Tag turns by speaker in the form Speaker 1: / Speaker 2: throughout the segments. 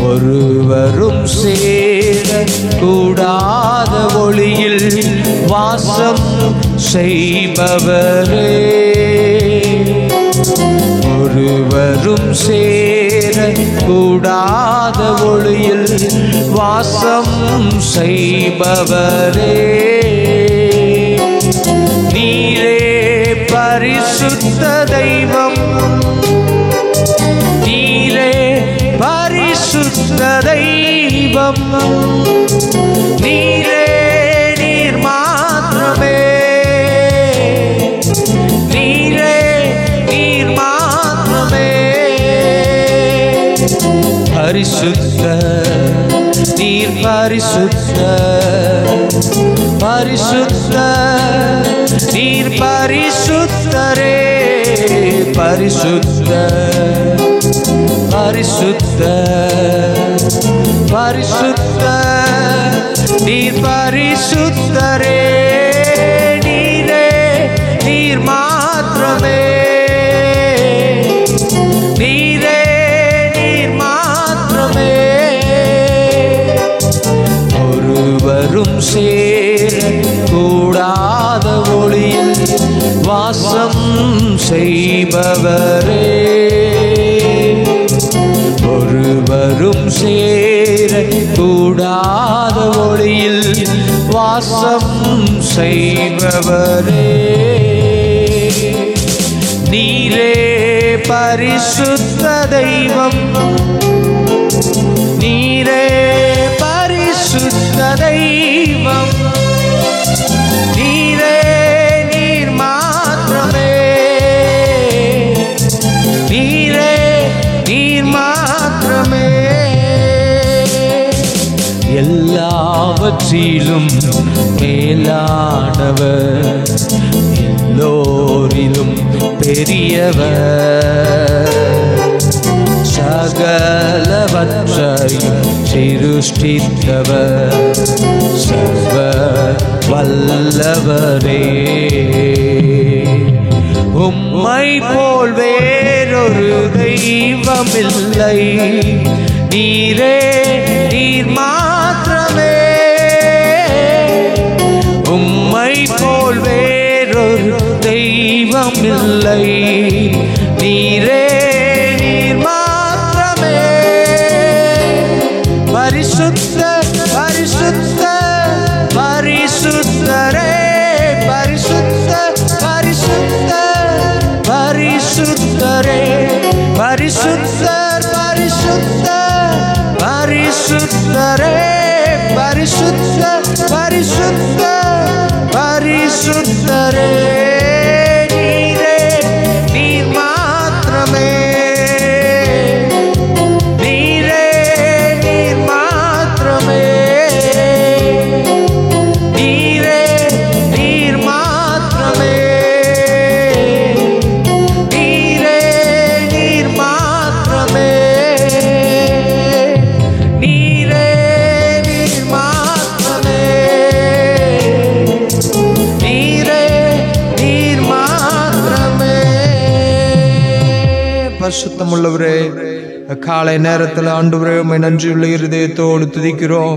Speaker 1: ஒருவரும் சேர கூடாத ஒளியில் வாசம் செய்பவரே, ஒருவரும் சேர கூடாத ஒளியில் வாசம் செய்பவரே, நீரே பரிசுத்த தெய்வம், நீரே பரிசுத்த தெய்வம், நீரே நீர் மாத்திரமே, நீரே நீர் மாத்திரமே, பரிசுத்த நீர் பரிசுத்த, பரிசுத்த நீர் பரிசுத்தரே, பரிசுத்த பரிசுத்த பரிசுத்த நீர் பரிசுத்தரே, நீரே நீர் மாத்திரமே, நீரே நீர் மாத்திரமே, ஒருவரும் சேர கூடாத ஒளியில் வாசம் செய்பவரே, ஒருவரும் சேர கூடாத ஒளியில் வாசம் செய்பவரே, நீரே பரிசுத்த தெய்வம், நீரே பரிசுத்த தெய்வம், நீரே நீர் மாத்திரமே, நீரே நீர் மாத்திரமே, எல்லாவற்றிலும் மேலானவர், எல்லோரிலும் பெரியவர், சகலவற்றையும் சிருஷ்டித்தவர், சர்வ வல்லவரே, உம்மை போல் வேறொரு தெய்வமில்லை, நீரே நீர் மாத்திரமே, உம்மை போல் வேறொரு தெய்வமில்லை, நீரே நீர் மாத்திரமே, பரிசுத்த பரிசுத்த பரிசுத்தரே, பரிசுத்த பரிசுத்த பரிசுத்தரே, பரிசுத்தர் பரிசுத்த பரிசுத்தரே, பரிசுத்த பரிசுத்த பரிசுத்தரே, நீரே நீர் மாத்திரமே, நீரே நீர் மாத்திரமே, நீரே நீர் மாத்திரமே, நீரே நீர் மாத்திரமே, நீரே நீர் மாத்திரமே, நீரே நீர் மாத்திரமே. பரிசுத்தமுள்ளவரே, காலை நேரத்தில் ஆண்டவரே உம்மை நன்றியுள்ள இருதயத்தோடு துதிக்கிறோம்.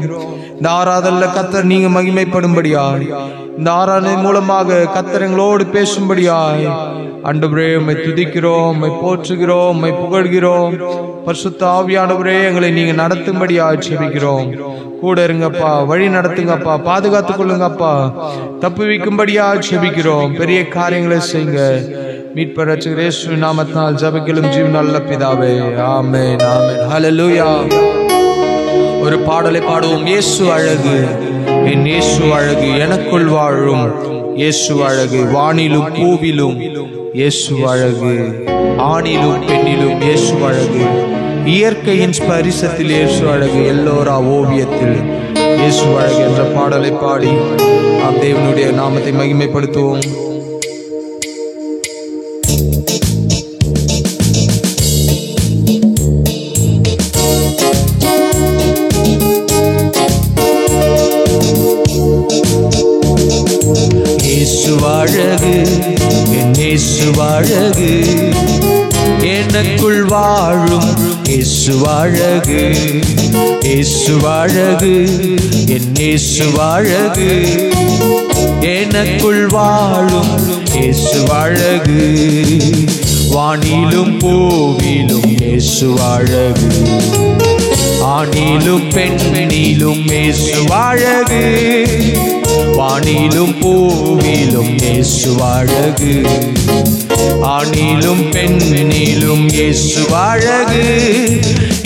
Speaker 1: இந்த ஆராதனையில கர்த்தர் நீங்க மகிமைப்படும்படியாய், இந்த ஆராதனை மூலமாக கர்த்தர் எங்களோடு பேசும்படியாய் ஆண்டவரே உம்மை துதிக்கிறோம், உம்மை போற்றுகிறோம், உம்மை புகழ்கிறோம். பரிசுத்த ஆவியானவரே எங்களை நீங்க நடத்தும்படியாய் ஜெபிக்கிறோம். கூட இருங்கப்பா, வழி நடத்துங்கப்பா, பாதுகாத்துக் கொள்ளுங்கப்பா, தப்புவிக்கும்படியாய் ஜெபிக்கிறோம். பெரிய காரியங்களை செய்யுங்க. மீட்பர் இரட்சகர் இயேசு நாமத்தினால் ஜெபிக்கிறோம் ஜீவன் நல்ல பிதாவே, ஆமென் ஆமென். ஹல்லேலூயா. ஒரு பாடலை பாடுவோம். இயேசு அழகு, என் இயேசு அழகு, எனக்குள் வாழும் இயேசு அழகு, வானிலும் பூவிலும் இயேசு அழகு, ஆணிலும் பெண்ணிலும் இயேசு அழகு, இயற்கையின் ஸ்பரிசத்தில் இயேசு அழகு, எல்லோரா ஓவியத்தில் இயேசு அழகு என்ற பாடலை பாடி நாம் தேவனுடைய நாமத்தை மகிமைப்படுத்துவோம். அழகு, என் இயேசு அழகு, எனக்குள் வாழும் இயேசு அழகு, இயேசு அழகு, என் இயேசு அழகு, எனக்குள் வாழும் இயேசு அழகு, வானிலும் பூவிலும் இயேசு அழகு, ஆணிலும் பெண்ணிலும் இயேசு அழகு, வானிலும் பூவிலும் இயேசு அழகு, ஆணிலும் பெண்ணிலும் இயேசு அழகு,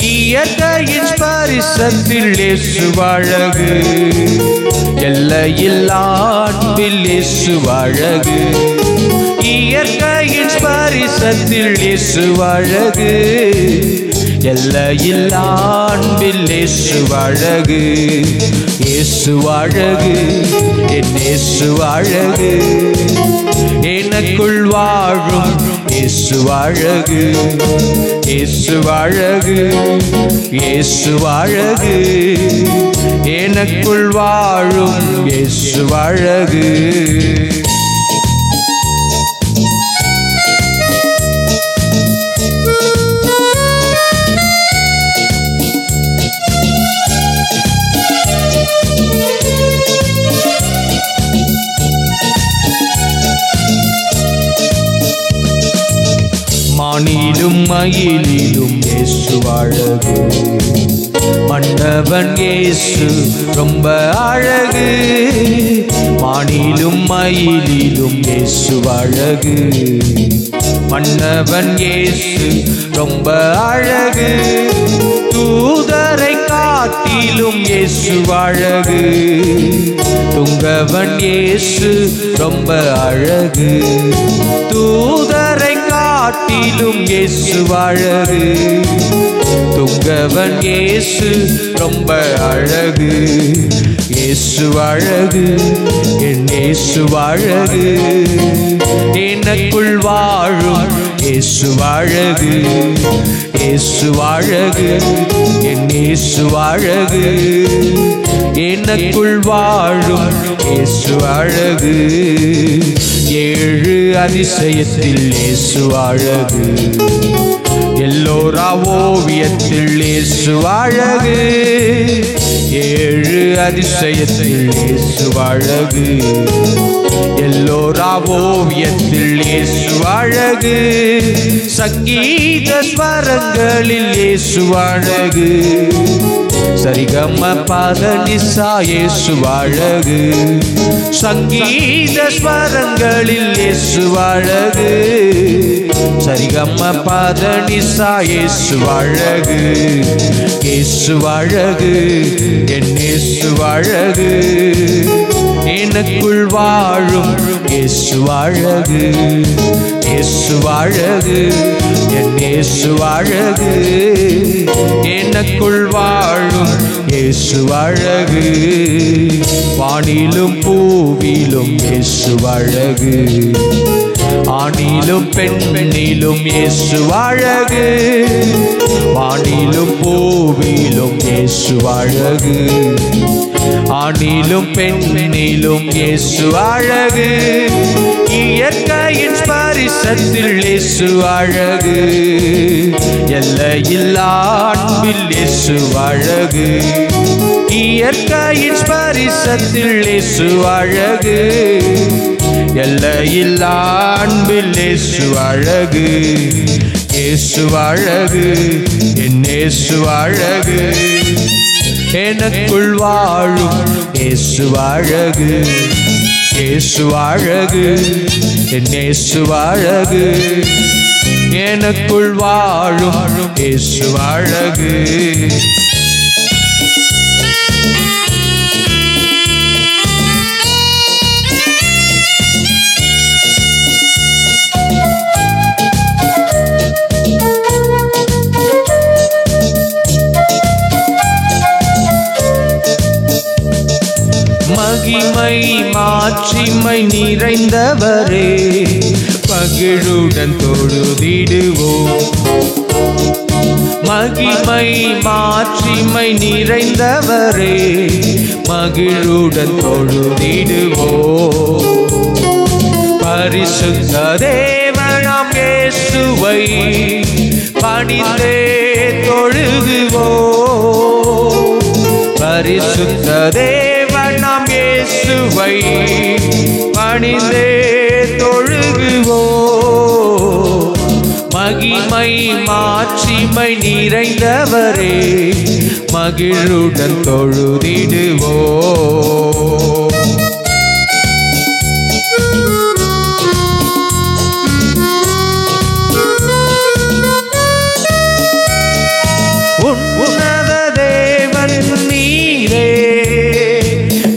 Speaker 1: இயற்கையின் ஸ்பரிசத்தில் இயேசு அழகு, எல்லையில்லா அன்பில் இயேசு அழகு, இயற்கையின் ஸ்பரிசத்தில் இயேசு அழகு, எல்லையில்லா அன்பில் இயேசு அழகு, இயேசு அழகு, என் இயேசு அழகு, எனக்குள் வாழும் இயேசு அழகு, இயேசு அழகு, இயேசு அழகு, எனக்குள் வாழும் இயேசு அழகு. மானிலும் மயிலிலும் இயேசு அழகு, மன்னவன் இயேசு ரொம்ப அழகு, மானிலும் மயிலிலும் இயேசு அழகு, மன்னவன் இயேசு ரொம்ப அழகு, தூதரை காட்டிலும் இயேசு அழகு, துங்கவன் இயேசு ரொம்ப அழகு, தூதரை காட்டிலும் இயேசு அழகு, துங்கவன் இயேசு ரொம்ப அழகு, இயேசு அழகு, என் இயேசு அழகு, எனக்குள் வாழும் இயேசு அழகு, இயேசு அழகு, என் இயேசு அழகு, எனக்குள் வாழும் இயேசு அழகு, ஏழு அதிசயத்தில் இயேசு அழகு, எல்லோரா ஓவியத்தில் இயேசு அழகு, ஏழு அதிசயத்தில் இயேசு அழகு, எல்லோரா ஓவியத்தில் இயேசு அழகு, சங்கீத ஸ்வரங்களில் இயேசு அழகு, சரிகம பதனிசா இயேசு அழகு, சங்கீத ஸ்வரங்களில் இயேசு அழகு, சரிகம பதனிசா இயேசு அழகு, இயேசு அழகு, என் இயேசு அழகு, எனக்குள் வாழும் இயேசு அழகு, இயேசு அழகு, என் இயேசு அழகு, எனக்குள் வாழும் இயேசு அழகு, வானிலும் பூவிலும் இயேசு அழகு, ஆணிலும் பெண்ணிலும் இயேசு அழகு, வானிலும் பூவிலும் இயேசு அழகு, ஆணிலும் பெண்ணிலும் இயேசு அழகு, இயற்கையின் ஸ்பரிசத்தில் இயேசு அழகு, எல்லையில்லா அன்பில் இயேசு அழகு, இயற்கையின் ஸ்பரிசத்தில் இயேசு அழகு, எல்லையில்லா அன்பில் இயேசு அழகு, இயேசு அழகு, என் இயேசு அழகு, எனக்குள் வாழும் இயேசு அழகு, இயேசு அழகு, என் இயேசு அழகு, எனக்குள் வாழும் இயேசு அழகு. மகிமை மாட்சிமை நிறைந்தவரே, மகிழுடன் தொழுதிடுவோம், மகிமை மாட்சிமை நிறைந்தவரே, மகிழுடன் தொழுதிடுவோம், பரிசுத்த தேவனாம் இயேசுவை பணிந்தே தொழுகுவோம். பரிசுத்த தேவன் நாம் இயேசுவை பணிந்தே தொழுகுவோம். மகிமை மாட்சிமை நிறைந்தவரே மகிழுடன் தொழுதிடுவோம். உன்னத தேவன் நீரே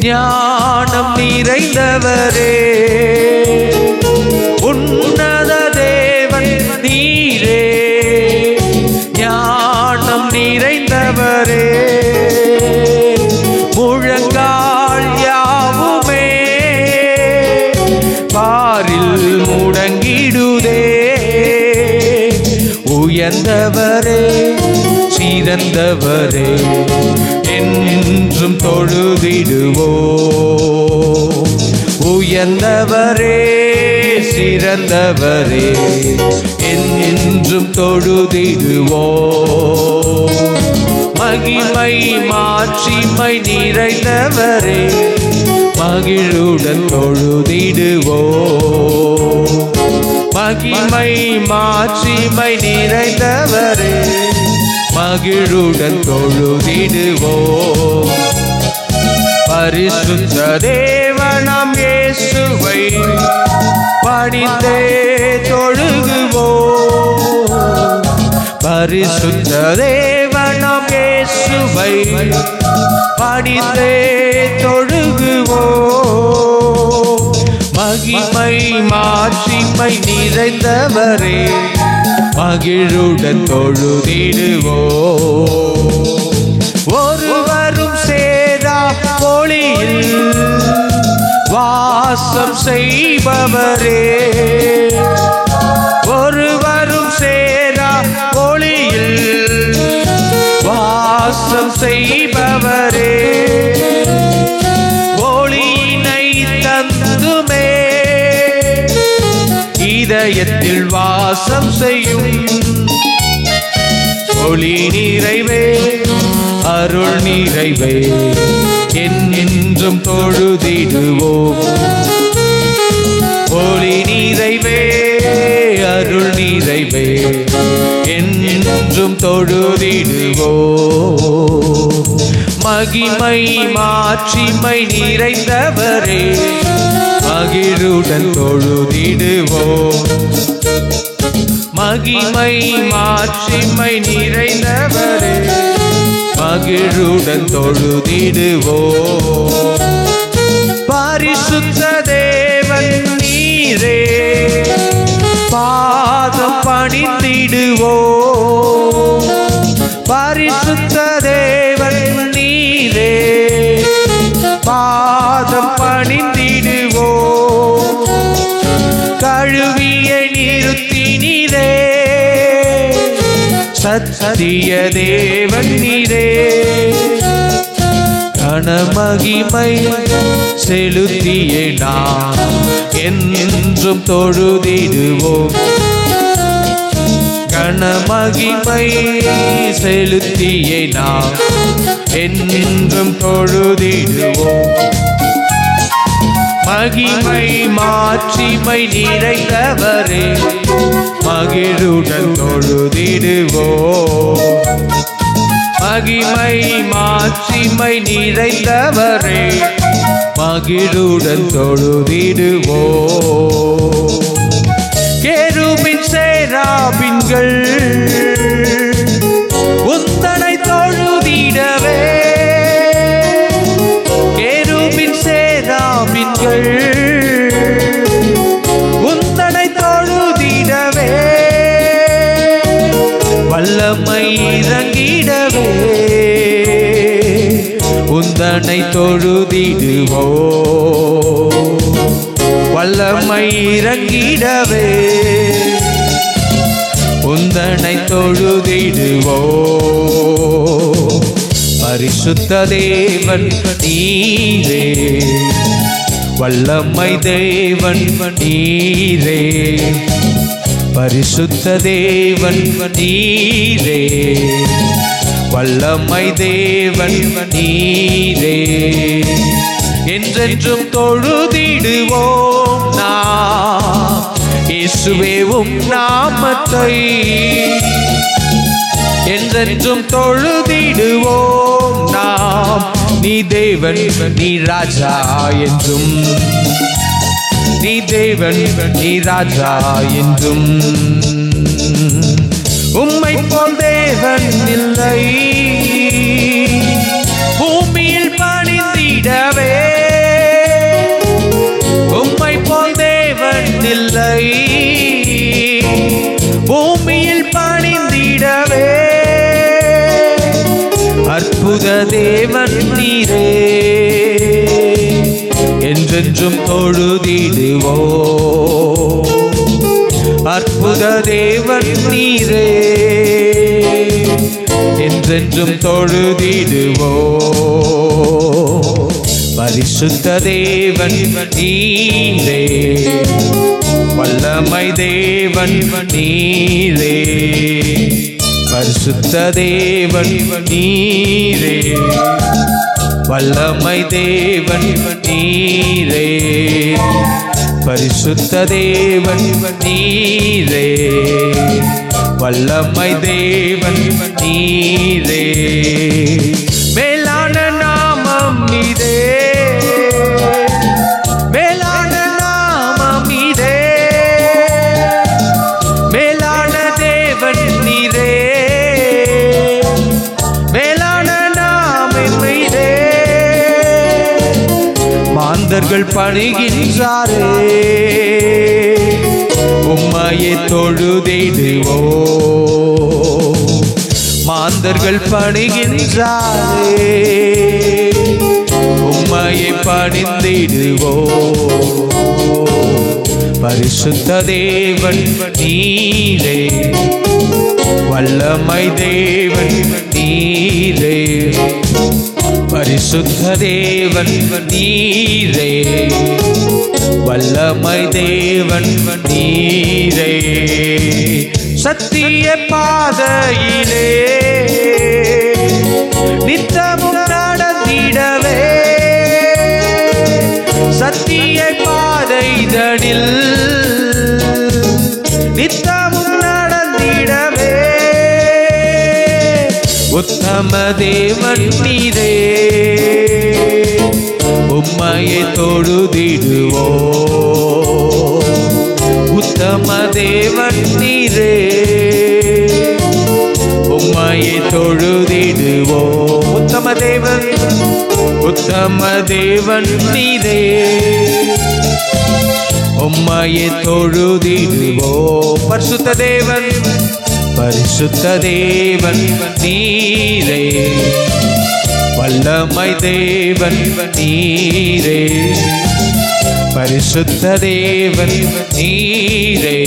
Speaker 1: ஞானம் நிறைந்தவரே. உன்னத தேவன் நீரே ஞானம் நிறைந்தவரே. முழங்கால் யாவுமே பாரில் முடங்கிடுதே. உயர்ந்தவரே சிறந்தவரே என்றும் தொழுதிடுவோம். உயர்ந்தவரே சிறந்தவரே என்றும் தொழுதிடுவோம். மகிமை மாட்சிமை நிறைந்தவரே மகிழுடன் தொழுதிடுவோம். மகிமை மாட்சிமை நிறைந்தவரே மகிழுடன் தொழுதிடுவோம். பரிசுத்த தேவனாம் இயேசுவை பணிந்தே தொழுகுவோம். பரிசுத்த தேவனாம் இயேசுவை பணிந்தே தொழுகுவோம். மகிமை மாட்சிமை நிறைந்தவரே மகிழுடன் தொழுதிடுவோம். ஒருவரும் சேரா ஒளியில் வாசம் செய்பவரே. ஒருவரும் சேரா ஒளியில் வாசம் செய்பவரே. ஒளியினை தந்துமே இதயத்தில் வாசம் செய்யும். ஒளி நிறைவே அருள் நிறைவே என்றும் தொழுதிடுவோம். ஒளி நிறைவே அருள் நிறைவே என்றும் தொழுதிடுவோம். மகிமை மாட்சிமை நிறைந்தவரே மகிழுடன் தொழுதிடுவோம். மகிமை மாட்சிமை நிறைந்தவரே மகிழுடன் தொழுதிடுவோம். பரிசுத்த தேவன் நீரே பாதம் பணிந்திடுவோம். பரிசுத்த தேவன் நீரே பாதம் பணிந்திடுவோம். கழுவிய நிறுத்தினீரே சத்திய தேவன் நீரே. கனமகிமை செலுத்திய நாம் என்றும் தொழுதிடுவோம். கனமகிமை செலுத்திய நாம் என்றும் தொழுதிடுவோம். மகிமை மாட்சிமை நிறைந்தவரே மகிழுடன் தொழுதிடுவோம். மகிமை மாட்சிமை நிறைந்தவரே மகிழுடன் தொழுதிடுவோம். கேருபின் சேராபின்கள் உந்தனை தொழுதிடவே. கேருபின் சேராபின்கள் உந்தனை தொழுதிடவே. வல்லமை இறங்கிடவே உந்தனை தொழுதிடுவோம். வல்லமை இறங்கிடவே உந்தனை தொழுதிடுவோம். பரிசுத்த தேவன் நீரே வல்லமை தேவன் நீரே பரிசுத்த தேவன் நீரே, வல்லமை தேவன் நீரே. என்றென்றும் தொழுதிடுவோம் நாம் இயேசுவே உம் நாமத்தை. என்றென்றும் தொழுதிடுவோம் நாம். நீ தேவன் நீ ராஜா என்றும், நீ தேவன் நீ ராஜா என்றும். உம்மை போல் தேவன் இல்லை பூமியில் பணிந்திடவே. உம்மை போல் தேவன் இல்லை பூமியில் பணிந்திடவே. அற்புத தேவன் நீரே, என்றென்றும் தொழுதிடுவோம். அற்புத தேவன் நீரே, என்றென்றும் தொழுதிடுவோம். பரிசுத்த தேவன் நீரே, வல்லமை தேவன் நீரே. பரிசுத்த தேவன் நீரே, வல்லமை தேவன் நீரே. பரிசுத்த தேவன் நீரே, வல்லமை தேவன் நீரே. மேலான நாமம் இதே, மேலான நாமம் இதே. மேலான தேவன் நீரே, மேலான நாமம் இதே. மாந்தர்கள் பணிகின்றாரே, உம்மையே தொழுதிடுவோம். மாந்தர்கள் பணிகின்றாரே, உம்மையே பணிந்திடுவோம். பரிசுத்த தேவன் நீரே, வல்லமை தேவன் நீரே. பரிசுத்த தேவன் நீரே, வல்லமை தேவன் நீரே. சத்திய பாதையிலே நித்தமும் நடந்திடவே. சத்திய பாதைதனில் நித்தமும் நடந்திடவே. உத்தம தேவன் நீரே, உம்மையை தொழுதிடுவோம். உத்தம தேவன் நீரே, உம்மையை தொழுதிடுவோம். உத்தம தேவன், உத்தம தேவன் நீரே, உம்மையை தொழுதிடுவோம். பரிசுத்த தேவன், பரிசுத்த தேவன் நீரே, வல்லமை தேவன் நீரே. பரிசுத்த தேவன் நீரே,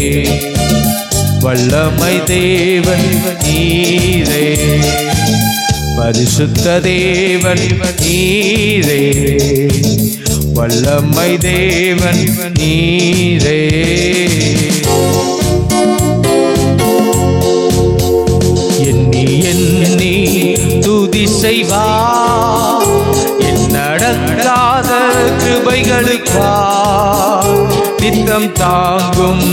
Speaker 1: வல்லமை தேவன் நீரே. பரிசுத்த தேவன் நீரே, வல்லமை தேவன் நீரே. எண்ணி எண்ணி துதி செய்வா, என்னடங்காத கிருபைகளுக்கா நித்தம் தாங்கும்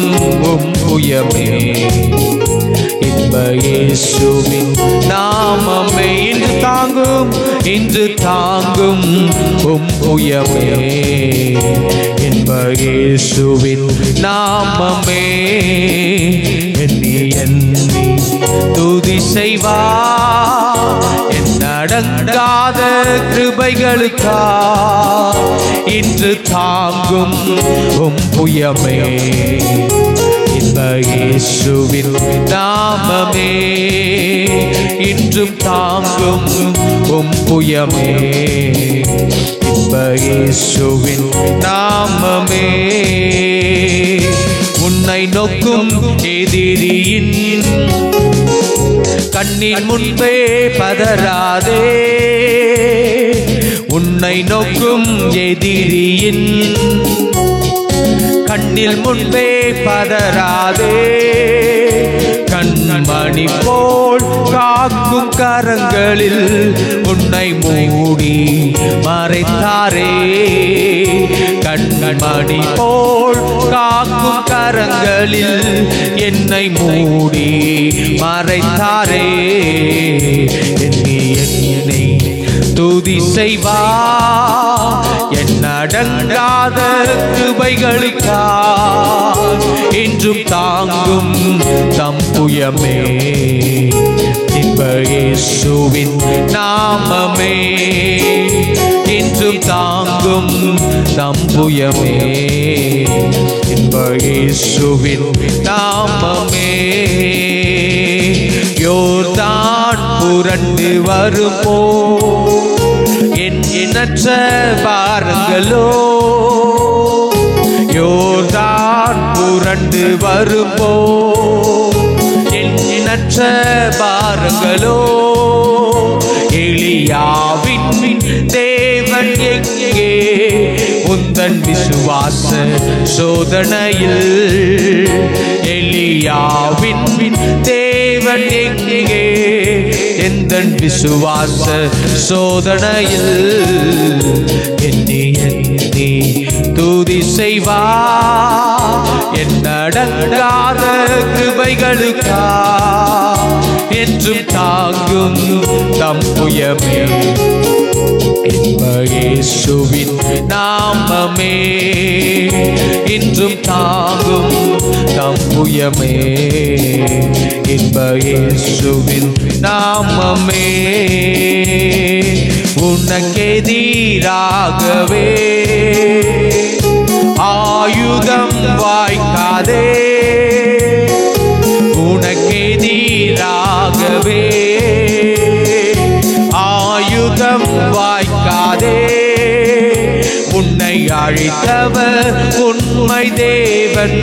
Speaker 1: புயமே. இன்ப இயேசுவின் நாமமே இன்று தாங்கும், இன்று தாங்கும் புயமே. இன்ப இயேசுவின் நாமமே எண்ணி எண்ணி துதி செய்வா, என்னடங்காத கிருபைகளுக்கா இன்று தாங்கும் புயமே. இன்ப இயேசுவின் நாமமே இன்றும் தாங்கும் புயமே. இன்ப இயேசுவின் நாமமே. உன்னை நோக்கும் எதிரியின் கண்ணின் முன்பே பதறாதே. உன்னை நோக்கும் எதிரியின் கண்ணில் முன்பே பதறாதே, கண்மணி போல் காக்கும் கரங்களில் உன்னை மூடி மறைத்தாரே. கண்மணி போல் காக்கும் கரங்களில் என்னை மூடி மறைத்தாரே. என்னை துதி செய்வா என்னடங்காத கிருபைகளுக்கா என்றும் தாங்கும் தம்புயமே இன்ப இயேசுவின் நாமமே. என்றும் தாங்கும் தம்புயமே இன்ப இயேசுவின் நாமமே. யோர்தான் புரண்டு வருமோ எண்ணற்ற பாரங்களோ, யோர்தான் புரண்டு வருமோ எண்ணற்ற பாரங்களோ. எலியாவின் தேவன் எங்கே உந்தன் விசுவாச சோதனையில், எலியாவின் தேவன் எங்கே எந்தன் விசுவாச சோதனையில். எண்ணி எண்ணி துதி செய்வா என்னடங்காத கிருபைகளுக்கா என்றும் தாங்கும் தம்புயமே இன்ப இயேசுவின் நாமமே. என்றும் தாங்கும் தம்புயமே இன்ப இயேசுவின் நாமமே. உனக்கெதிராகவே ஆயுதம் வாய்க்காதே, உனக்கெதிராகவே ஆயுதம் வாய்க்காதே. உன்னை அழைத்தவர் உண்மை தேவன்,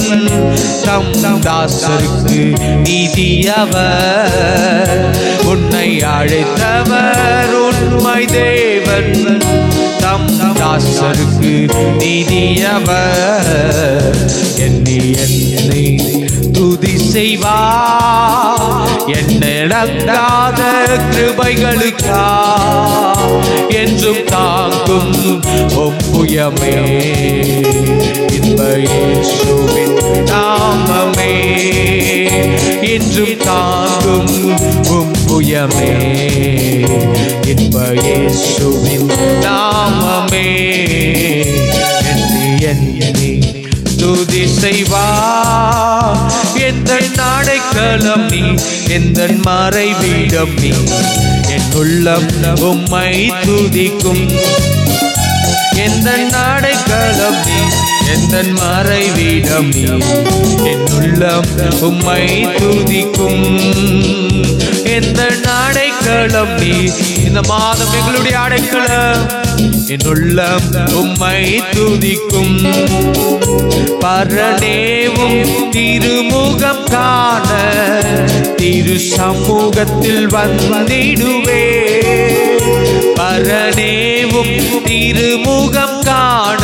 Speaker 1: தம் தாசருக்கு நீதியவர். உன்னை அழைத்தவர் உண்மை தேவன், தம் தாசருக்கு நீதியவர். எண்ணி எண்ணி துதி செய்வா என்னடங்காத கிருபைகளுக்கா என்றும் தாங்கும் ஒப்புயமே இன்ப இயேசுவின் நாமமே. என்றும் தாங்கும் ஒப்புயமே இன்ப இயேசுவின் நாமமே. எண்ணி துதி செய்வா எந்த நாடைக்களம் நீ, எந்த மறைவிடம் நீ. என் உள்ளம் உம்மை துதிக்கும். எந்த நாடைக்களம் நீ, எந்த மறைவிடம் நீ. என் உள்ளம் உம்மை துதிக்கும். எந்த நாடைக்களம் நீ. இந்த மாதம் எங்களுடைய அடைக்கலம். என் உள்ளம் உம்மை துதிக்கும். பரனேவும் திருமுகம் காண திரு சமூகத்தில் வந்திடுவே. பரனேவும் திருமுகம் காண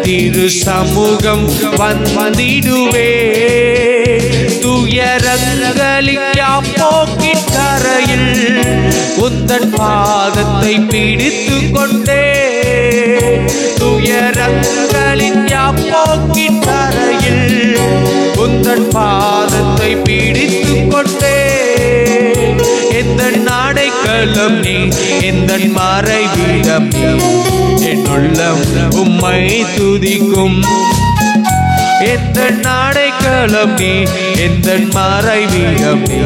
Speaker 1: திரு சமூகம் வந்திடுவே. துயரங்களின் போக்கின் கரையில் உந்தன் பாதத்தை பிடித்து கொண்டே. துயரங்களின் போக்கின் கரையில் உந்தன் பாதத்தை பிடித்து கொண்டே. எந்த நாடைக்களம் நீ, எந்த மறைவிடம் நீ. என் உள்ளம் உம்மை துதிக்கும். எந்த நாடைக்களம் நீ, எந்த மறைவிடம் நீ.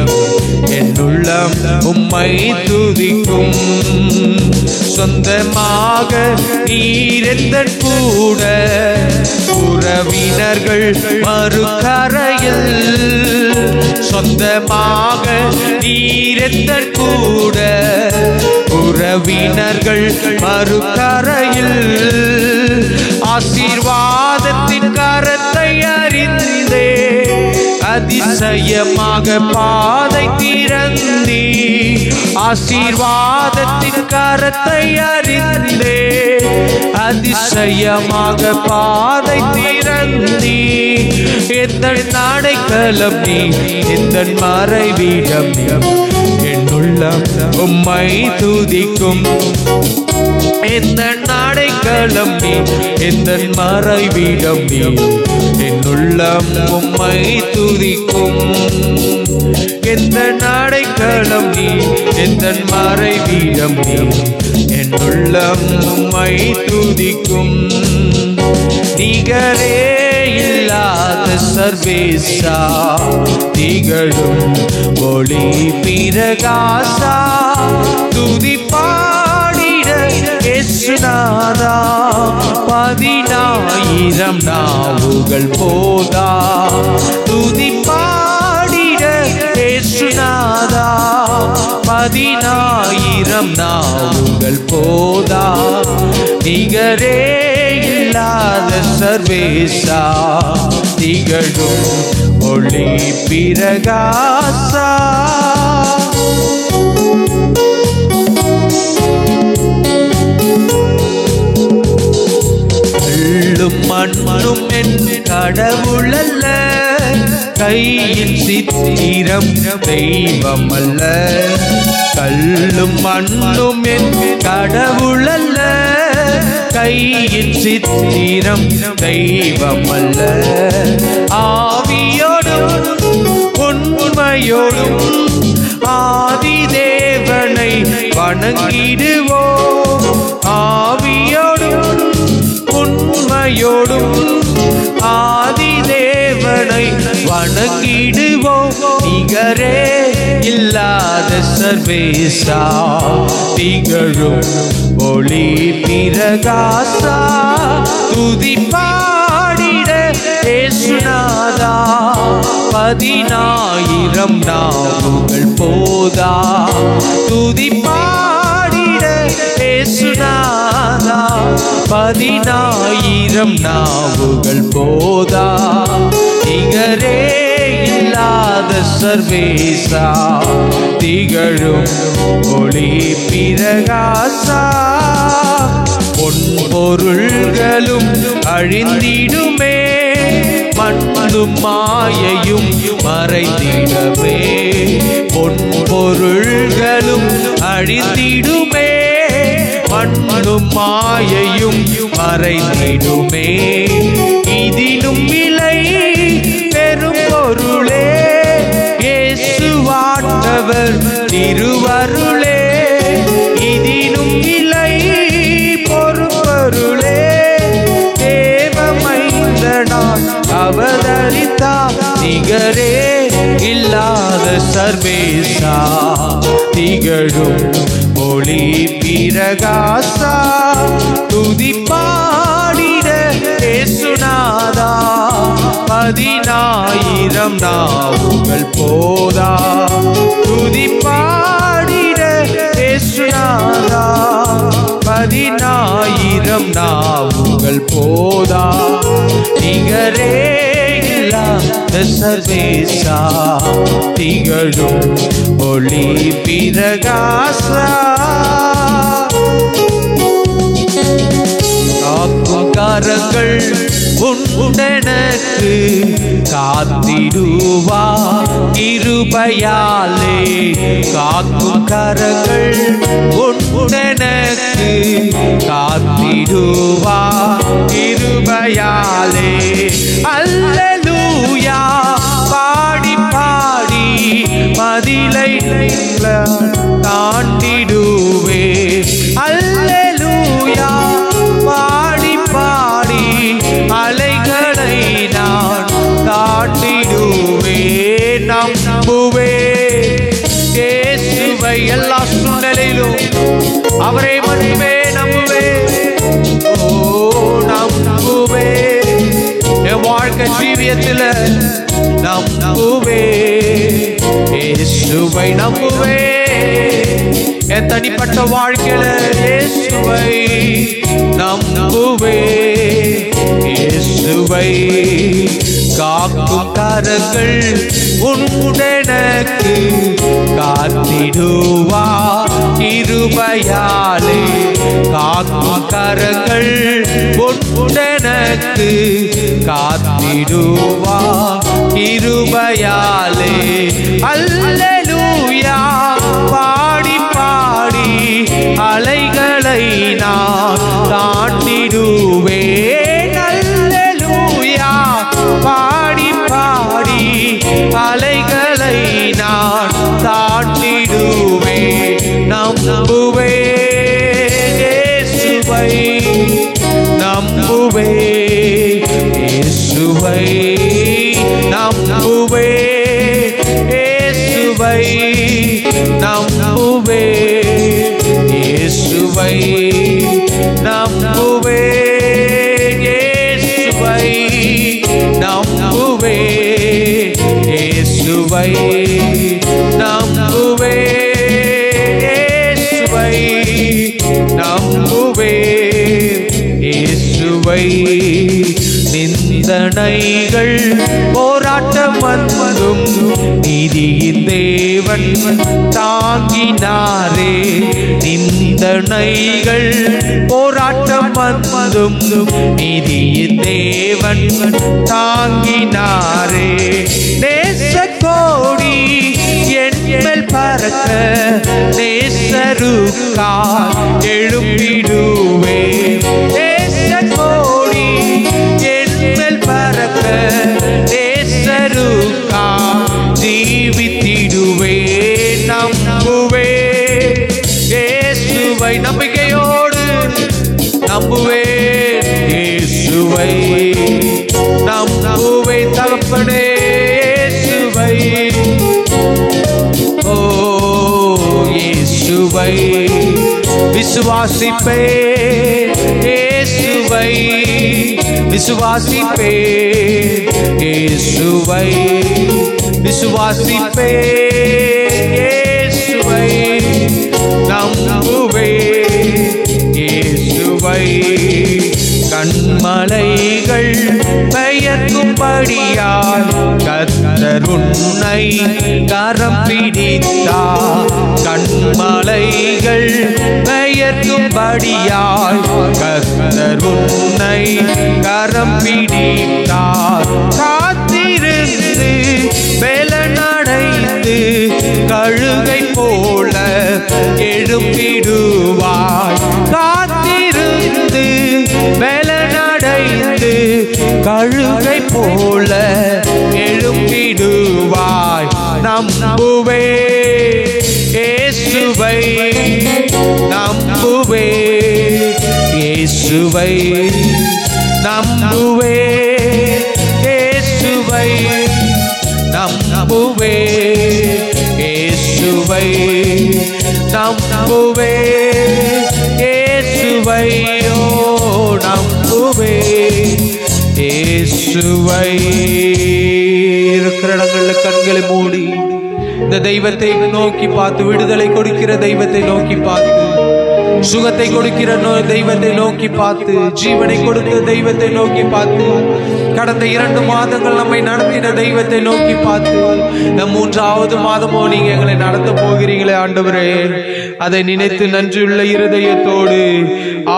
Speaker 1: என் உள்ளம் உம்மை துதிக்கும். சொந்தமாக நீர் எந்தன் கூட உறவினர்கள் மறுகரையில். சொந்தமாக நீர் எந்தன் கூட உறவினர்கள் மறுகரையில். ஆசீர்வாதத்தின் கரத்தை அறிந்தே அதிசயமாக பாதை திறந்தீ, ஆசீர்வாதத்தின் கரத்தை அறிந்தே. அதிசயமாக பாதை திறந்தீ, எந்த அடைக்கலம் நீ, எந்த மறைவிடம் நீ. என் உள்ளம் உம்மை துதிக்கும். எந்த அடைக்கலம் நீ, எந்த மறைவிடம் நீ. என் உள்ளம் உம்மை துதிக்கும். எந்த அடைக்கலம் நீ, எந்த மறைவிடம் நீ. என் உள்ளம் உம்மை துதிக்கும். நிகரே இல்லாத சர்வேசா, திகழும் ஒளி பிரகாசா, துதி பாடிட இயேசுநாதா. 10,000 நாவுகள் போதா, துதி பாடிட இயேசுநாதா. 10,000 நாவுகள் போதா, நிகரே இல்லாத சர்வேசா, திகழும் ஒளி பிரகாசா. கல்லும் மண்ணும் என் கடவுள் அல்ல, கையில் சித்திரம் தெய்வம் அல்ல. கல்லும் மண்ணும் என் கடவுள் அல்ல, கையில் சித்திரம் தெய்வம் அல்ல. ஆவியோடும் உண்மையோடும் ஆதி தேவனை வணங்கிடுவோம். ஆவியோடும் உண்மையோடும் ஆதி தேவனை வணங்கிடுவோம். நிகரே இல்லாத சர்வேசா, திகழும் ஒளி பிரகாசா, துதி பாடிட இயேசுநாதா. 10,000 நாவுகள் போதா, துதி பாடிட இயேசுநாதா. 10,000 நாவுகள் போதா, நிகரே இல்லாத சர்வேசா, திகழும் ஒளி பிரகாசா. பொன்பொருள்களும் அழிந்திடுமே, மண்ணும் மாயையும் மறைந்திடவே. பொன்பொருள்களும் அழிந்திடுமே, மண்ணும் மாயையும் மறைந்திடுமே. இதிலும் விலை பெரும் பொருளே, இயேசுவாண்டவர் திருவருளே. இதிலும் விலை பொருளே, தேவமைந்தனாய் அவதரித்தார். நிகரே இல்லாத சர்வேசா, திகழும் ஒளி பிரகாசா, துதி பாடிட இயேசுநாதா. 10,000 நாவுகள் போதா, துதி பாடிட இயேசுநாதா. 10,000 நாவுகள் போதா, நிகரே இல்லாத சர்வேசா, திகழும் ஒளி பிரகாசா. காக்கும் கரங்கள் உண்டெனக்கு காத்திடுவா கிருபையாலே. காக்கும் கரங்கள் உண்டெனக்கு காத்திடுவா கிருபையாலே. அல்லேலூயா பாடி பாடி மதிலை தாண்டிடுவே. அல்லேலூயா பாடி பாடி அலைகளை நான் தாண்டிடுவே. நம்புவே இயேசுவை எல்லா சூழ்நிலையிலும், அவரை மட்டுமே நம்புவே. ஓ நம்புவே என் வாழ்க்கை ஜீவியத்தில் நம்புவே. இயேசுவை நம்புவே என் தனிப்பட்ட வாழ்க்கையில. இயேசுவை நம்புவே, இயேசுவை காக்கும் கரங்கள் உண்டெனக்கு காத்திடுவா கிருபையாலே. காக்கும் கரங்கள் உண்டெனக்கு காத்திடுவா கிருபையாலே. அல்லேலூயா பாடி பாடி அலைகளை நான் தாண்டிடுவேன். அல்லேலூயா பாடி பாடி அலைகளை நான் தாண்டிடுவேன். நம்புவேன் இயேசுவை, நம்புவேன் இயேசுவை, நம்புவேன் இயேசுவை, நம்புவேன் இயேசுவை, நம்புவேன் இயேசுவை, நம்புவேன் இயேசுவை, நம்புவேன் இயேசுவை, நம்புவேன் இயேசுவை. நிந்தனைகள் போராட்டம் வந்தும் நீதியின் தேவன் தாங்கினாரே. நிந்தனைகள் போராட்டம் வந்தும் நீதியின் தேவன் தாங்கினாரே. நேசக்கோடி என்மேல் பறக்க நேசருக்காய் எழும்பிடுவேன். நேசக்கோடி என்மேல் பறக்க நேசருக்காய் ஜீவித்திடுவேன். நம்புவேன் இயேசுவை, நம்பிக்கையோடு நம்புவேன் இயேசுவை, நம்புவேன் தகப்பனே இயேசுவை. ஓ இயேசுவை விசுவாசிப்பேன் இயேசுவை, விசுவாசிப்பேன் இயேசுவை, விசுவாசிப்பேன் இயேசுவை, நம்புவேன் இயேசுவை. கண்மலைகள் பெயர்க்கும்படியால் கர்த்தர் உன்னை கரம் பிடித்தார். கண்மலைகள் பெயர்க்கும்படியால் கர்த்தர் உன்னை கரம் பிடித்தார். காத்திருந்து பலனடைந்து கழுகை போல எழும்பிடுவாய். காத்திருந்து பலனடைந்து கழுகை போல எழும்பிடுவாய். நம்புவேன் இயேசுவை, நம்புவேன் இயேசுவை, நம்புவேன் இயேசுவை, நம்புவேன் இயேசுவை, நம்புவேன் இயேசுவை, ஓ நம்புவேன் இயேசுவை. இருக்கிற இடங்களில் கண்களை மூடி இந்த தெய்வத்தை நோக்கி பார்த்து, விடுதலை கொடுக்கிற தெய்வத்தை நோக்கி பார்த்து, சுகத்தை கொடுக்கிற தெய்வத்தை நோக்கி பார்த்து, ஜீவனை கொடுக்கிற தெய்வத்தை நோக்கி பார்த்து, கடந்த 2 மாதங்கள் நம்மை நடத்தின தெய்வத்தை நோக்கி பார்த்து, இந்த 3வது மாதமோ நீங்க எங்களை நடத்த போகிறீங்களே ஆண்டவரே, அதை நினைத்து நன்றியுள்ள இருதயத்தோடு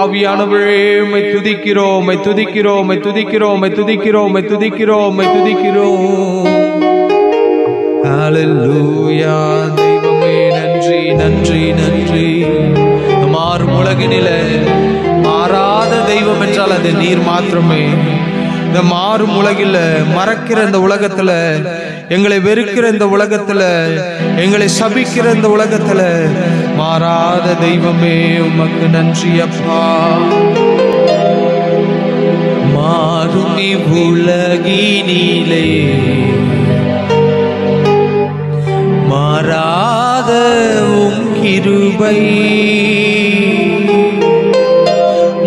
Speaker 1: ஆவியானவரே உம்மை துதிக்கிறோம், உம்மை துதிக்கிறோம், உம்மை துதிக்கிறோம், உம்மை துதிக்கிறோம், உம்மை துதிக்கிறோம், உம்மை துதிக்கிறோம். ஹல்லேலூயா. தெய்வமே நன்றி, நன்றி, நன்றி. மாறும் உலகினில மாறாத தெய்வம் என்றால் அது நீர் மாத்திரமே. இந்த மாறும் உலகில, மறக்கிற இந்த உலகத்துல, எங்களை வெறுக்கிற இந்த உலகத்துல, எங்களை சபிக்கிற இந்த உலகத்துல மாறாத தெய்வமே உமக்கு நன்றி அப்பா. மாறும் இவ்வுலகினிலே மாறாத உம் கிருபை,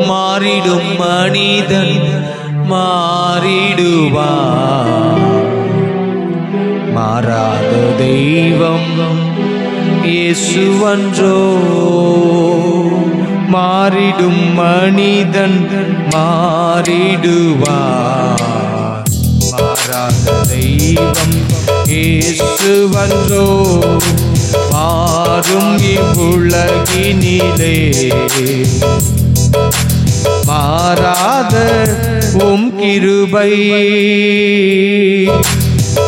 Speaker 1: மாறிடும் மனிதன் மாறிடுவார், மாறாத தெய்வம் இயேசுவன்றோ. மாறிடும் மனிதன் மாறிடுவார், மாறாத தெய்வம் இயேசுவன்றோ மாறும் இவ்வுலகினிலே மாறாத உம் கிருபை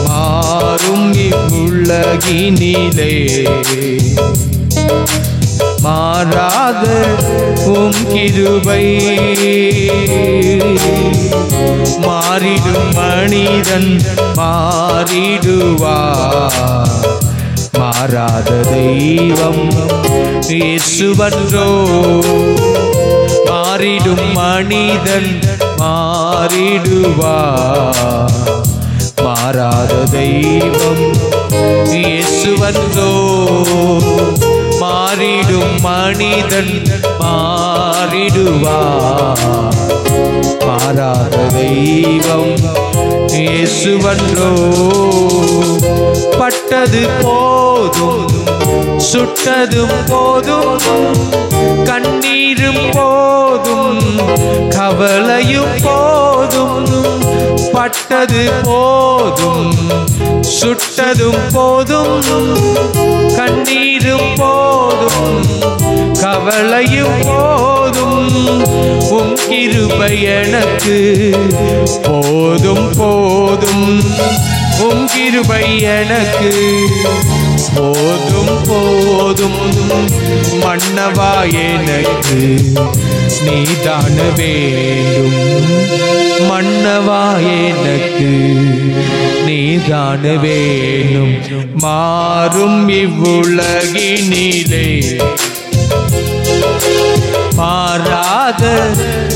Speaker 1: மாறும் இவ்வுலகினிலே மாறாத உம் கிருபை மாறிடும் மனிதன் மாறிடுவார் மாறாத தெய்வம் இயேசுவன்றோ மாறிடும் மனிதன் மாறிடுவார் மாறாத தெய்வம் இயேசுவன்றோ மாறிடும் மனிதன் மாறிடுவார் மாறாத தெய்வம் இயேசுவன்றோ பட்டது போதும் சுட்டதும் போதும் கண்ணீரும் போதும் கவலையும் போதும் பட்டது போதும் சுட்டதும் போதும் கண்ணீரும் போதும் கவலையும் போதும் உம் கிருபை எனக்கு போதும் போதும் உம் கிருபை எனக்கு போதும் போதும் மன்னவா எனக்கு நீதான வேண்டும் மன்னவா எனக்கு நீதான வேண்டும் மாறும் இவ்வுலகினிலே மாறாத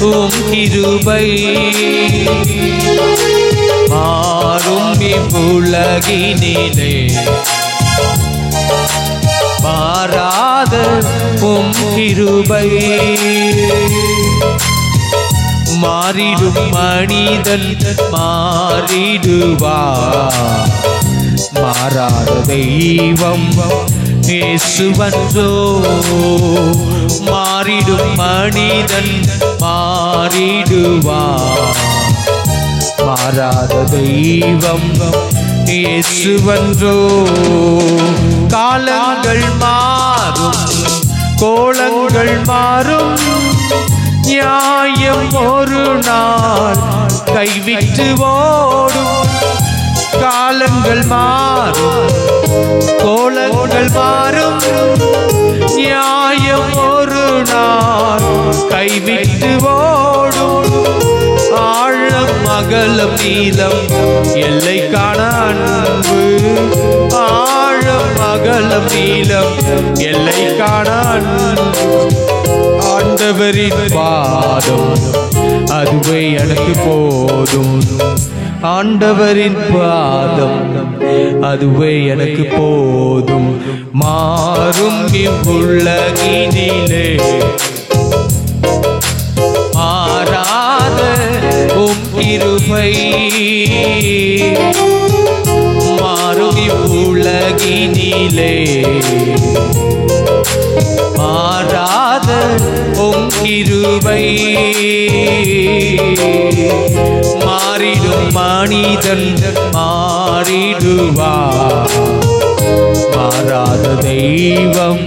Speaker 1: உம் கிருபை மாறும் இவ்வுலகினிலே மாறாத உம் கிருபை மாறிடும் மனிதன் மாறிடுவார் மாறாத தெய்வம் இயேசுவன்றோ மாறிடும் மனிதன் மாறிடுவார் மாறாத தெய்வம் இயேசுவன்றோ காலங்கள் மாறும் கோலங்கள் மாறும் நியாயம் ஒரு நாள் கைவிட்டு ஓடும் காலங்கள் மாறும் கோலங்கள் மாறும் நியாயம் ஒரு நாள் கைவிட்டு ஓடும் ஆழம் அகலம் நீளம் எல்லை காண அன்பு ஆழம் அகலம் நீளம் எல்லை காண அன்பு ஆண்டவரின் பாதம் அதுவே எனக்கு போதும் ஆண்டவரின் பாதம் அதுவே எனக்கு போதும் மாறும் இவ்வுலகினிலே மாறாத உம் கிருபை மாறும் இவ்வுலகினிலே மாறாத உம் கிருபை மாறிடும் மனிதன் மாறிடுவார் மாறாத தெய்வம்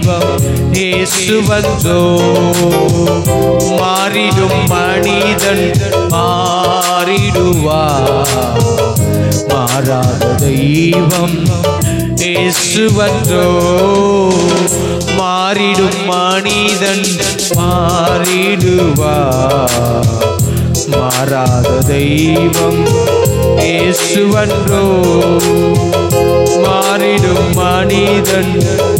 Speaker 1: இயேசுவன்றோ மாறிடும் மனிதன் மாறிடுவார் மாறாத தெய்வம் இயேசுவன்றோ மாறிடும் மனிதன் மாறிடுவார் மாறாத தெய்வம் இயேசுவன்றோ மாறிடும் மனிதன்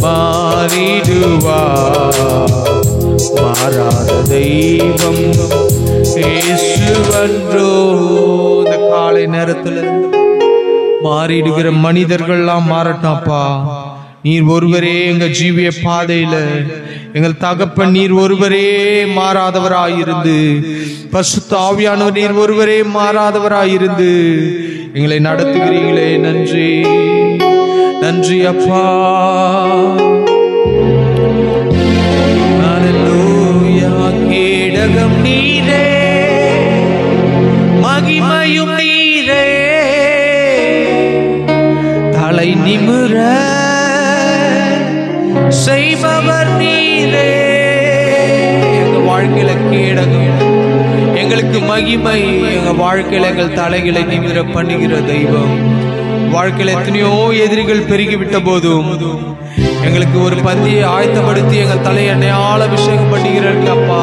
Speaker 1: மாறிடுவார் மாறாத தெய்வம் இயேசுவன்றோ இந்த காலை நேரத்தில் மாறிடுகிற மனிதர்கள்லாம் மாறட்டாப்பா நீர் ஒருவரே எங்க ஜீவிய பாதையில எங்கள் தகப்பன் நீர் ஒருவரே மாறாதவராயிருந்து பரிசுத்த ஆவியானவர் நீர் ஒருவரே மாறாதவராயிருந்து எங்களை நடத்துகிறீங்களே நன்றி நன்றி அப்பா ஹல்லேலூயா கேடகம் நீரே மகிமையும் நீரே கேடகம், எங்களுக்கு மகிமை, எங்க வாழ்க்கையில எங்கள் தலைகளை நிமிர பண்ணுகிற தெய்வம். வாழ்க்கையில எத்தனையோ எதிரிகள் பெருகிவிட்ட போதும் எங்களுக்கு ஒரு பந்தியை ஆயத்தப்படுத்தி எங்கள் தலையை எண்ணெயால் அபிஷேகம் பண்ணுகிறீர்கள் அப்பா.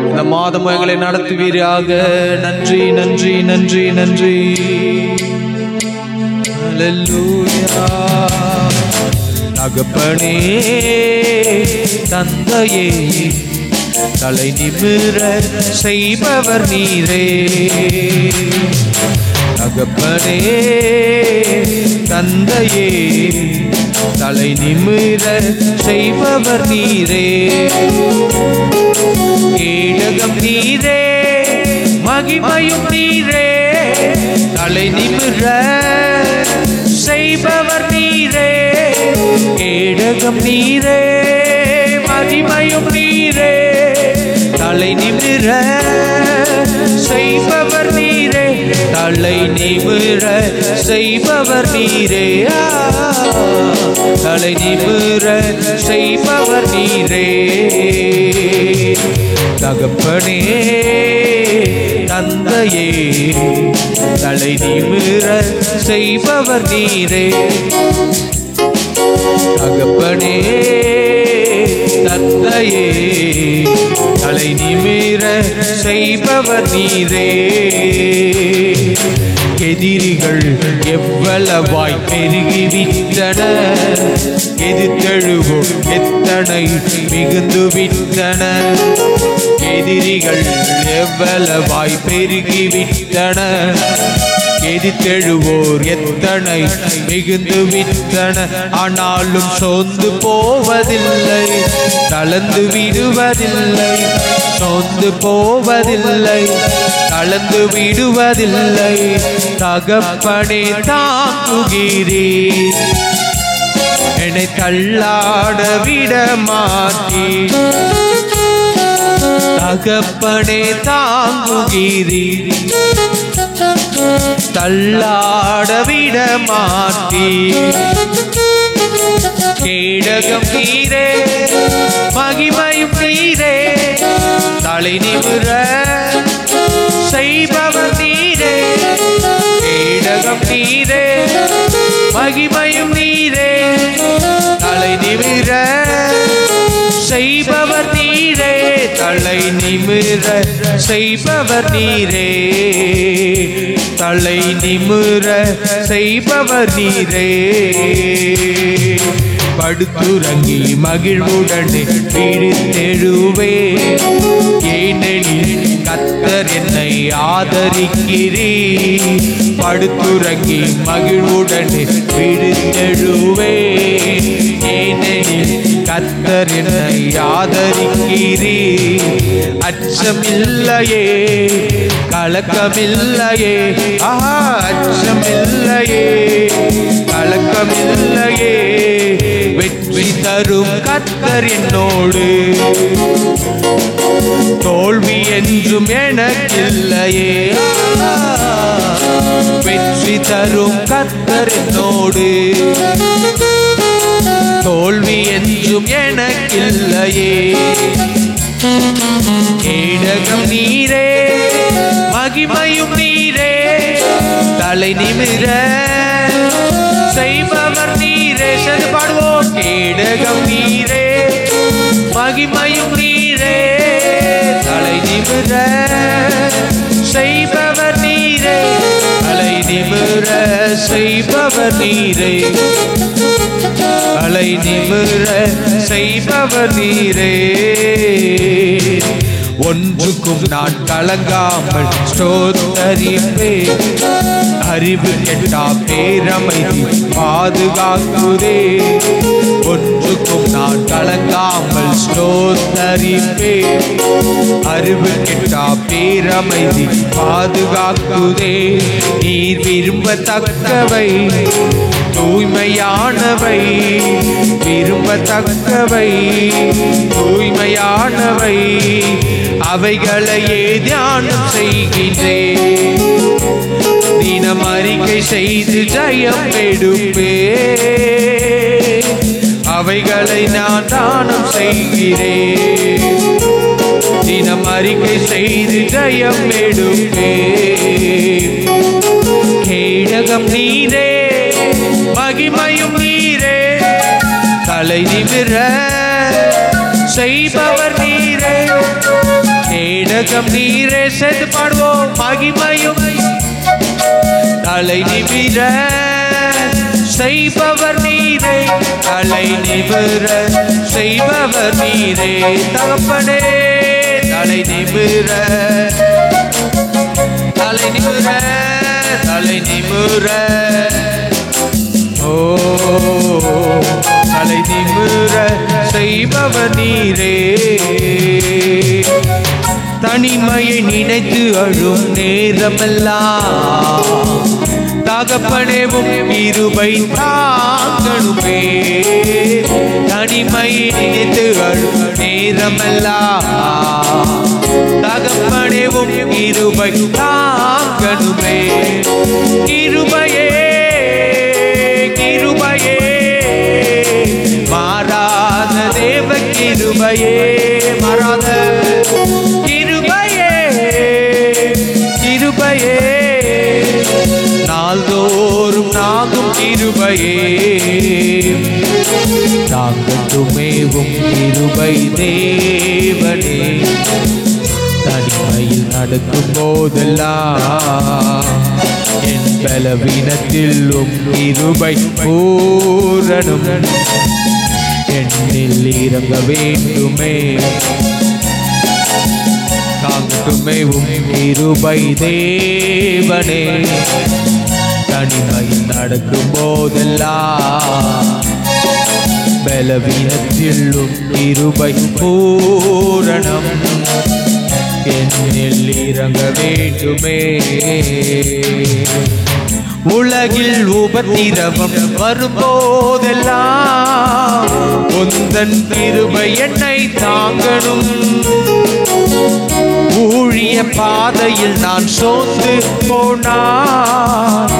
Speaker 1: இந்த மாதம் எங்களை நடத்துவீராக. நன்றி நன்றி நன்றி நன்றி. அல்லேலூயா. தகப்பனே தந்தையே தலை நிமிர செய்பவர் நீரே. தகப்பனே தந்தையே தலை நிமிர செய்பவர் நீரே. கேடகம் நீரே, மகிமையும் நீரே, தலை நிமிர செய்பவர் நீரே. கேடகம் நீரே, மகிமையும் நீரே, தலை நிமிர செய்பவர் நீரே. தலை நிமிர செய்பவர் நீரே. தலை நிமிர செய்பவர் நீரே. தகப்பனே தந்தையே தலை நிமிர செய்பவர் நீரே. தகப்பனே தந்தையே தலை நிமிர செய்பவர் நீரே. எதிரிகள் எவ்வளவாய் பெருகிவிட்டன, எதிர்த்தெழுவோர் எத்தனை மிகுந்துவிட்டன. எதிரிகள் எவ்வளவாய் பெருகிவிட்டன, எதிர்த்தெழுவோர் எத்தனை மிகுந்துவிட்டன. ஆனாலும் சோர்ந்து போவதில்லை, தளர்ந்து விடுவதில்லை. சோர்ந்து போவதில்லை, தளர்ந்து விடுவதில்லை. தகப்பனே தாங்குகிறீர், என்னை தள்ளாட விட மாட்டீர். தகப்பனே தாங்குகிறீர், தள்ளாட விட மாட்டீர். கேடகம் நீரே, மகிமையும் நீரே, தலை நிமிர செய்பவர் நீரே. கேடகம் நீரே, மகிமையும் நீரே, தலை நிமிர செய்பவர் நீரே. தலை நிமிர செய்பவர் நீரே. தலை நிமிர செய்பவர் நீரே. படுத்துறங்கி மகிழ்வுடனே விழித்தெழுவே, ஏனெனில் கர்த்தர் என்னை ஆதரிக்கிறீர். படுத்துறங்கி மகிழ்வுடனே விழித்தெழுவே, ஏனெனில் கர்த்தர் என்னை ஆதரிக்கிறீர். அச்சமில்லையே, கலக்கமில்லையே, அச்சமில்லையே, கலக்கமில்லையே. வெற்றி தரும் கர்த்தர் என்னோடு, தோல்வி என்றும் எனக்கில்லையே. வெற்றி தரும் கர்த்தர் என்னோடு, தோல்வி என்றும் எனக்கில்லையே. கேடகம் நீரே, மகிமையும் நீரே, தலை நிமிர செய்பவர் நீரே. சென்று பாடுவோம். கேடகம் நீரே, மகிமையும் நீரே, தலை நிமிர செய்பவர் நீரே. தலை நிமிர செய்பவர் நீரே. தலை நிமிர செய்பவர் நீரே. ஒன்றுக்கும் நான் கலங்காமல் ஸ்தோத்தரிப்பேன். அறிவு கெட்டா பேரமைதி பாதுகாக்குதே. ஒன்றுக்கும் நான் கலங்காமல் ஸ்தோத்தரிப்பேன். அறிவு கெட்டா பேரமைதி பாதுகாக்குதே. நீர் விரும்பத்தக்கவை தூய்மையானவை, விரும்பத்தக்கவை தூய்மையானவை, அவைகளையே தியானம் செய்கின்றேன். தினம் அறிக்கை செய்து ஜெயம் எடுப்பே, அவைகளை நான் தானம் செய்கிறேன். தினம் அறிக்கை செய்து ஜெயம் எடுப்பே. கேடகம் நீரே, மகிமையும் நீரே, தலை நிமிர செய்பவர் நீரே. கேடகம் நீரே, சேர்த்து பாடுவோம். மகிமையும் தலை நிமிர செய்பவர் நீரே, தலை நிமிர செய்பவர் நீரே. தகப்பனே, தலை நிமிர, தலை நிமிர, தலை நிமிர, ஓ தலை நிமிர செய்பவர் நீரே. தனிமையை நினைத்து அழும் நேரமெல்லாம் தகப்பனேவும் கிருபை தாங்கணுமே. தனிமையை நினைத்து அழும் நேரமெல்லாம் தகப்பனேவும் கிருபை தாங்கணுமே. கிருபையே, கிருபையே, மாறாத தேவ கிருபையே, மாறாத கிருபையே, கிருபையே, நாள்தோறும் நாகும் கிருபையே. தாங்கட்டுமேவும் கிருபை தேவனே. தனிமையில் நடக்கும் போதெல்லாம் என் பலவீனத்திலும் கிருபை பூரணம் என்னில் இறங்க வேண்டுமே. தாங்கட்டுமேவும் கிருபை தேவனே. தனிமையில் நடக்கும் போதெல்லாம் பலவீனத்திலும் கிருபை பூரணம் என்னில் இறங்க வேண்டுமே. உலகில் உபத்திரவம் வரும்போதெல்லாம் உந்தன் கிருபை என்னை தாங்கணும். ஊழிய பாதையில் நான் சோர்ந்து போனான்,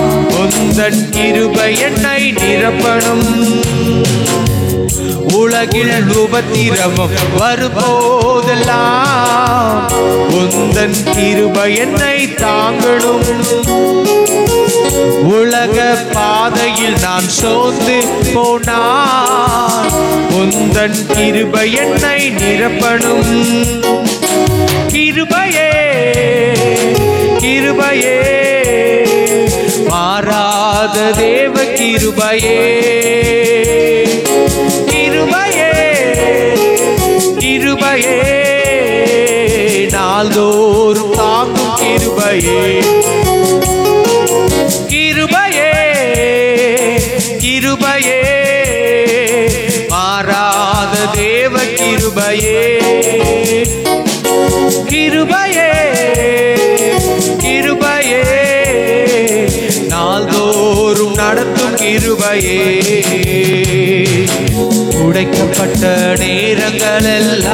Speaker 1: உந்தன் கிருபை என்னை நிரப்பணும். உலகில் உபத்திரவம் வரும்போதெல்லாம் உந்தன் கிருபை என்னை தாங்கணும். உலக பாதையில் நான் சோர்ந்து போனான், உந்தன் கிருபை என்னை நிரப்பணும். கிருபையே, கிருபையே, மாறாத தேவ கிருபையே. கிருபையே, கிருபையே, நாள்தோறும் தாங்கும் கிருபையே. கிருபையே, கிருபையே, மாறாத தேவ கிருபையே. கிருபையே, கிருபையே, நாள்தோறும் நடத்தும் கிருபையே. உடைக்கப்பட்ட நேரங்களெல்லாம்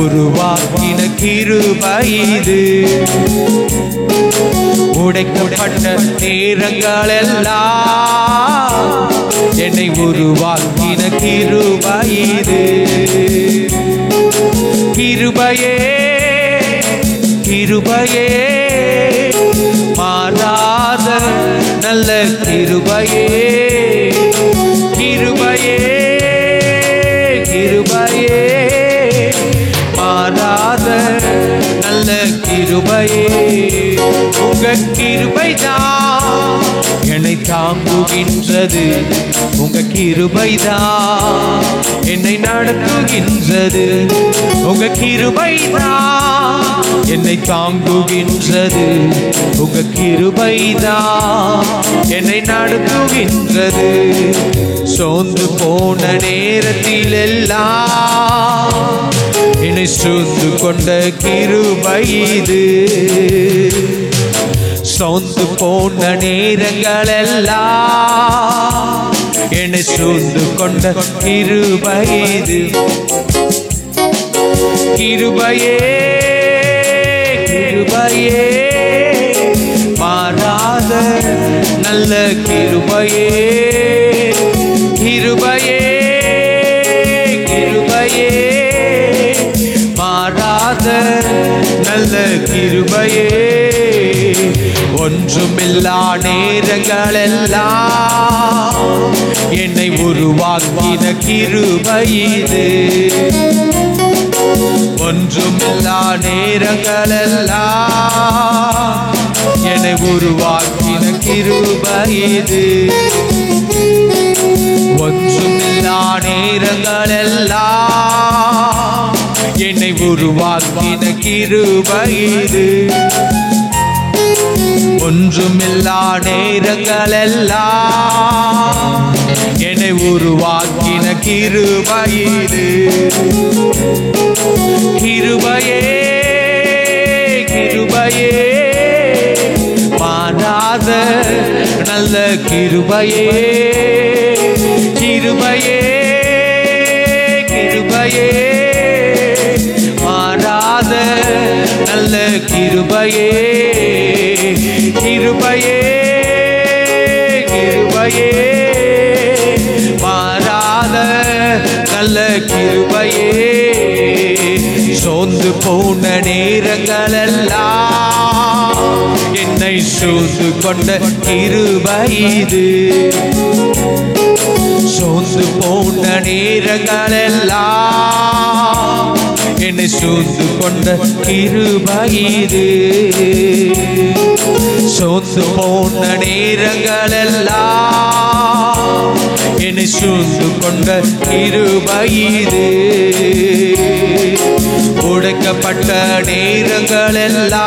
Speaker 1: உருவாக்கின கிருபை இது. உடைக்கப்பட்ட நேரங்களெல்லாம் என்னை உருவாக்கின கிருபை இது. கிருபையே, கிருபையே, மாறாத நல்ல கிருபையே. கிருபையே, கிருபையே, மாறாத நல்ல கிருபையே. உங்க கிருபைதான் என்னை தாங்குகின்றது. உங்க கிருபைதான் என்னை நடத்துகின்றது. உங்க கிருபைதான் என்னை தாங்குகின்றது. உங்க கிருபைதான் என்னை நடத்துகின்றது. சோர்ந்து போன நேரத்தில் எல்லாம் என்னை சூழ்ந்து கொண்ட கிருபை இது. சோர்ந்து போன நேரங்களெல்லாம் என்னை சூழ்ந்து கொண்ட கிருபை இது. கிருபையே, கிருபையே, மாறாத நல்ல கிருபையே. கிருபையே, கிருபையே, கிருபையே, ஒன்றுமில்லா நேரங்களெல்லாம் என்னை உருவாக்கின கிருபை இது. ஒன்றுமில்லா நேரங்களெல்லாம் என்னை உருவாக்கின கிருபை இது. ஒன்றுமில்லா நேரங்களெல்லாம் என்னை உருவாக்கின கிருபை இது. ஒன்றுமில்லா நேரங்களெல்லாம் என்னை உருவாக்கின கிருபை இது. கிருபையே, கிருபையே, மாறாத நல்ல கிருபையே, கிருபையே, கிருபையே, மாறாத நல்ல கிருபையே, கிருபையே, கிருபையே, மாறாத நல்ல கிருபையே. சோர்ந்து போன நேரங்களெல்லாம் என்னை சூழ்ந்து கொண்ட கிருபை இது. சோர்ந்து போன நேரங்களெல்லாம் என்னை சூழ்ந்து கொண்ட கிருபை இது. சோர்ந்து போன நேரங்களெல்லாம் என்னை சூழ்ந்து கொண்ட கிருபை இது. உடைக்கப்பட்ட நேரங்களெல்லாம்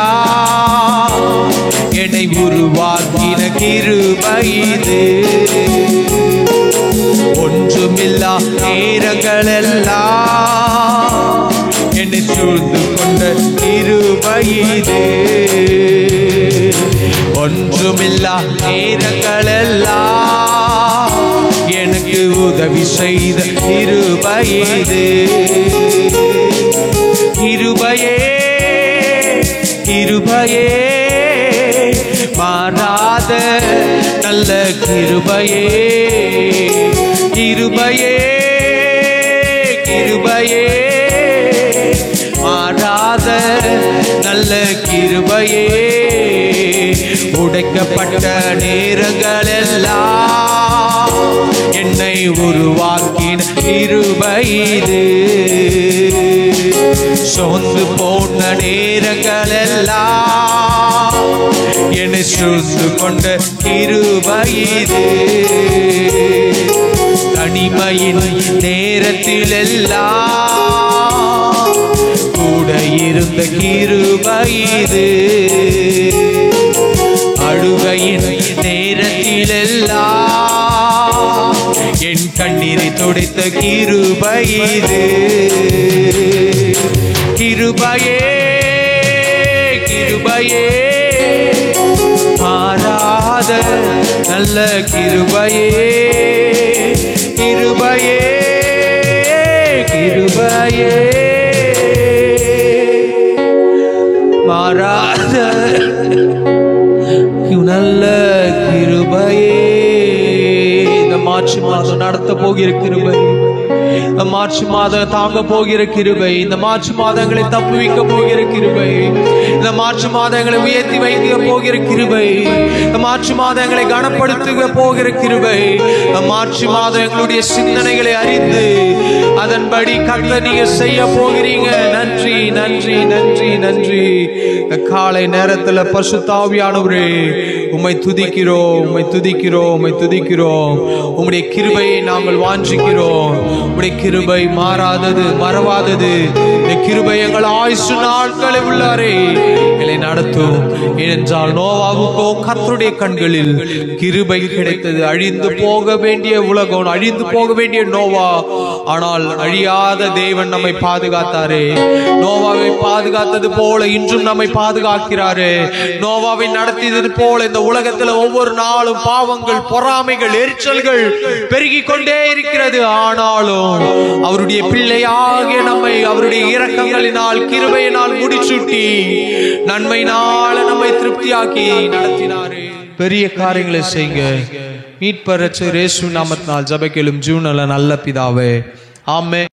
Speaker 1: என்னை உருவாக்கின கிருபை இது. ஒன்றுமில்லா நேரங்களெல்லாம் என்னை சூழ்ந்து கொண்ட கிருபை இது. ஒன்றுமில்லா நேரங்களெல்லாம் எனக்கு உதவி செய்த கிருபை இது. கிருபையே, கிருபையே, மாறாத நல்ல கிருபையே, கிருபையே, கிருபையே, மாறாத நல்ல கிருபையே. உடைக்கப்பட்ட நேரங்களெல்லாம் என்னை உருவாக்கின கிருபை இது. சோர்ந்து போன நேரங்களெல்லாம் என்னை சூழ்ந்து கொண்ட கிருபை இது. தனிமையின் நேரத்திலெல்லாம் கூட இருந்த கிருபை இது. அழுகையின் நேரத்திலெல்லாம் என் கண்ணீரை துடைத்த கிருபை இது. கிருபையே, கிருபையே, மாறாத நல்ல கிருபையே, கிருபையே, கிருபையே, மாறாத நல்ல கிருபையே. இந்த மார்ச் மாதம் நடத்த போகிற கிருபை, இந்த மார்ச் மாதம் தாங்க போகிற கிருபை, இந்த மார்ச் மாதங்களை தப்புவிக்க போகிற கிருபை, இந்த மார்ச் மாதங்களை உயர்த்தி வைக்க போகிற கிருபை, இந்த மார்ச் மாதங்களை கனப்படுத்த போகிற கிருபை, இந்த மார்ச் மாதம் எங்களுடைய சிந்தனைகளை அறிந்து அதன்படி கர்த்தர் நீங்க செய்ய போகிறீங்க. நன்றி, நன்றி, நன்றி, நன்றி. காலை நேரத்துல பரிசுத்த ஆவியானவரே உம்மை துதிக்கிறோம், உம்மை துதிக்கிறோம், உம்மை துதிக்கிறோம். உம்முடைய கிருபையை நாங்கள் வாஞ்சிக்கிறோம். உம்முடைய கிருபை மாறாதது, மறவாதது. இந்த கிருபை எங்கள் ஆயுசு நாட்களை உள்ளாரே எங்களை நடத்தும். ஏனென்றால் நோவாவுக்கோ கர்த்தருடைய கண்களில் கிருபை கிடைத்தது. அழிந்து போக வேண்டிய உலகம், அழிந்து போக வேண்டிய நோவா, ஆனால் அழியாத தேவன் நம்மை பாதுகாத்தாரே. நோவாவை பாதுகாத்தது போல இன்றும் நம்மை பாதுகாக்கிறாரே. நோவாவை நடத்தியது போல இந்த உலகத்தில் ஒவ்வொரு நாளும் பாவங்கள், பொறாமைகள், எரிச்சல்கள் பெருகிக் கொண்டே இருக்கிறது. ஆனாலும் அவருடைய பிள்ளையாகிய நம்மை அவருடைய இரக்கங்களினால், கிருபையினால் முடிசூட்டி நன்மையினால் நம்மை திருப்தியாக்கி நடத்தினாரே. பெரிய காரியங்களை செய்யுங்க. மீட்பர் இயேசு நாமத்தினால் ஜெபக்கேளும் ஜீவனுள்ள நல்ல பிதாவே, ஆமென்.